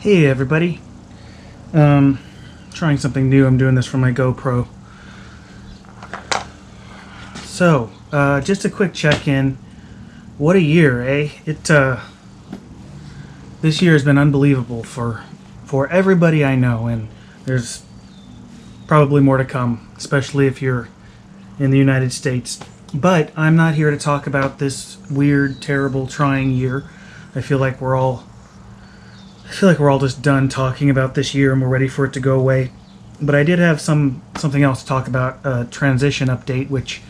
Hey everybody, trying something new. I'm doing this from my GoPro. So, just a quick check-in. What a year, eh? This year has been unbelievable for everybody I know, and there's probably more to come, especially if you're in the United States. But I'm not here to talk about this weird, terrible, trying year. I feel like we're all just done talking about this year and we're ready for it to go away. But I did have something else to talk about, a transition update, which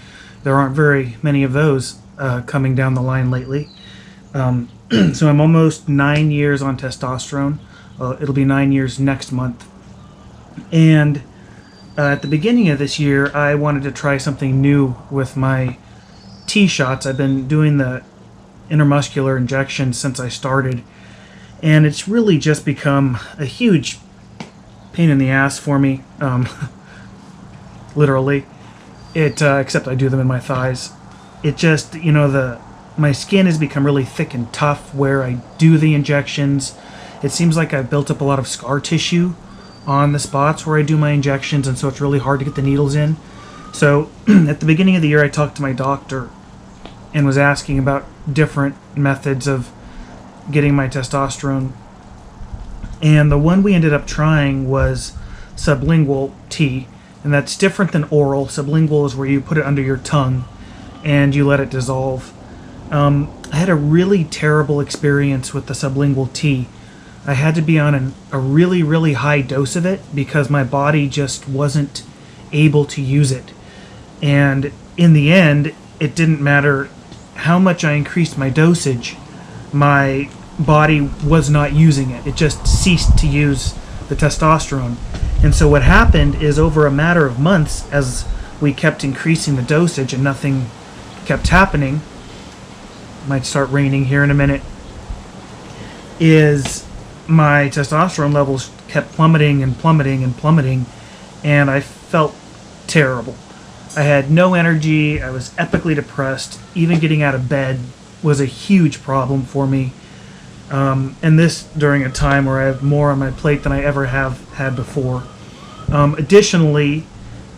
there aren't very many of those coming down the line lately. So I'm almost 9 years on testosterone. It'll be 9 years next month. And at the beginning of this year, I wanted to try something new with my T shots. I've been doing the intramuscular injections since I started. And it's really just become a huge pain in the ass for me, literally. Except I do them in my thighs. It just, my skin has become really thick and tough where I do the injections. It seems like I've built up a lot of scar tissue on the spots where I do my injections, and so it's really hard to get the needles in. So at the beginning of the year, I talked to my doctor and was asking about different methods of getting my testosterone, and the one we ended up trying was Sublingual Tea, and that's different than oral. Sublingual is where you put it under your tongue and you let it dissolve. I had a really terrible experience with the Sublingual Tea. I had to be on a really, really high dose of it because my body just wasn't able to use it, and in the end it didn't matter how much I increased my dosage. My body was not using it. It just ceased to use the testosterone. And so what happened is, over a matter of months, as we kept increasing the dosage and nothing kept happening, might start raining here in a minute, is my testosterone levels kept plummeting and plummeting and plummeting, and I felt terrible. I had no energy. I was epically depressed. Even getting out of bed was a huge problem for me. And this during a time where I have more on my plate than I ever have had before. Additionally,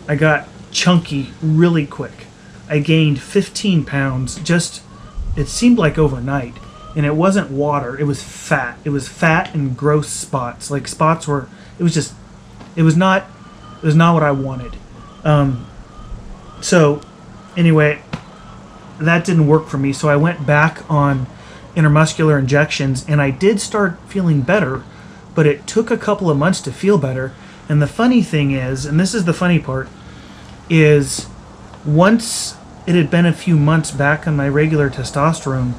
I got chunky really quick. I gained 15 pounds it seemed like overnight. And it wasn't water, it was fat. It was fat and gross spots. Like spots where it was not what I wanted. So anyway, that didn't work for me, so I went back on intramuscular injections, and I did start feeling better, but it took a couple of months to feel better. And the funny thing is, and this is the funny part, is once it had been a few months back on my regular testosterone,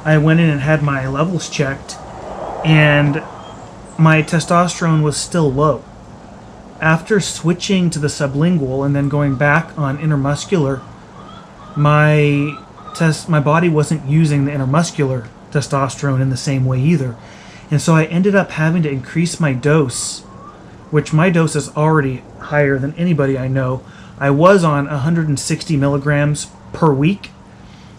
I went in and had my levels checked, and my testosterone was still low. After switching to the sublingual and then going back on intramuscular, my body wasn't using the intramuscular testosterone in the same way either. And so I ended up having to increase my dose, which my dose is already higher than anybody I know. I was on 160 milligrams per week.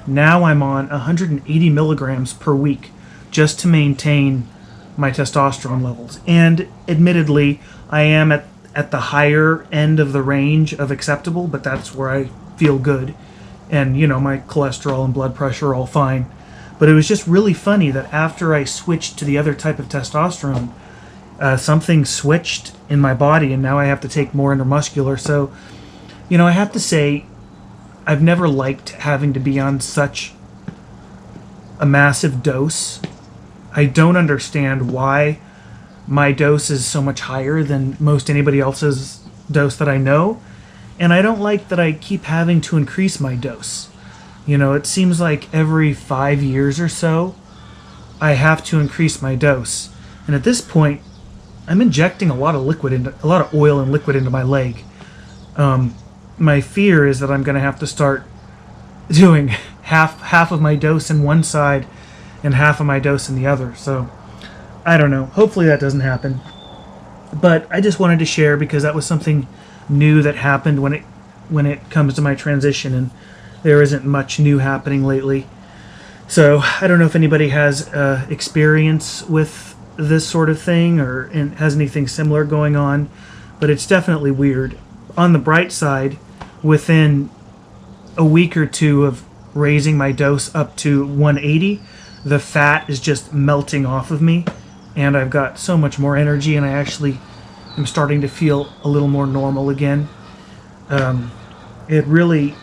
Now I'm on 180 milligrams per week just to maintain my testosterone levels. And admittedly, I am at the higher end of the range of acceptable, but that's where I feel good. And, my cholesterol and blood pressure are all fine. But it was just really funny that after I switched to the other type of testosterone, something switched in my body, and now I have to take more intramuscular. So, I have to say, I've never liked having to be on such a massive dose. I don't understand why my dose is so much higher than most anybody else's dose that I know. And I don't like that I keep having to increase my dose. It seems like every 5 years or so, I have to increase my dose. And at this point, I'm injecting a lot of oil and liquid into my leg. My fear is that I'm going to have to start doing half of my dose in one side and half of my dose in the other. So I don't know. Hopefully that doesn't happen. But I just wanted to share because that was something new that happened when it comes to my transition, and there isn't much new happening lately. So I don't know if anybody has experience with this sort of thing or has anything similar going on, but it's definitely weird. On the bright side, within a week or two of raising my dose up to 180, the fat is just melting off of me, and I've got so much more energy, and I actually am starting to feel a little more normal again. It really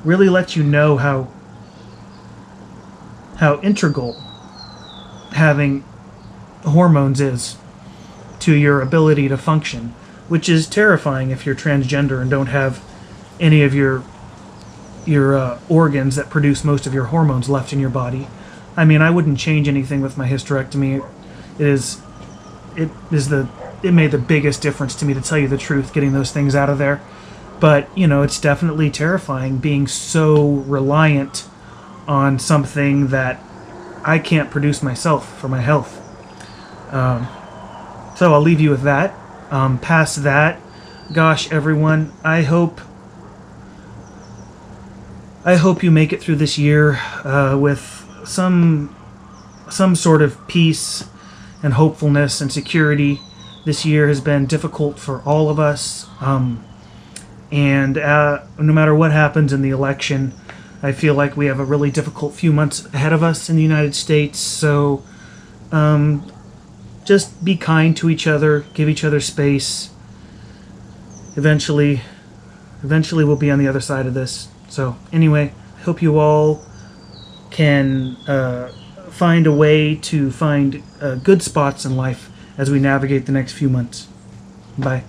lets you know how integral having hormones is to your ability to function, which is terrifying if you're transgender and don't have any of your organs that produce most of your hormones left in your body. I mean, I wouldn't change anything with my hysterectomy. It made the biggest difference to me, to tell you the truth, getting those things out of there. But, it's definitely terrifying being so reliant on something that I can't produce myself for my health. So I'll leave you with that. Past that, gosh, everyone, I hope you make it through this year with some sort of peace and hopefulness and security. This year has been difficult for all of us, and no matter what happens in the election, I feel like we have a really difficult few months ahead of us in the United States. So just be kind to each other, give each other space. Eventually we'll be on the other side of this. So anyway, I hope you all can find a way to find good spots in life as we navigate the next few months. Bye.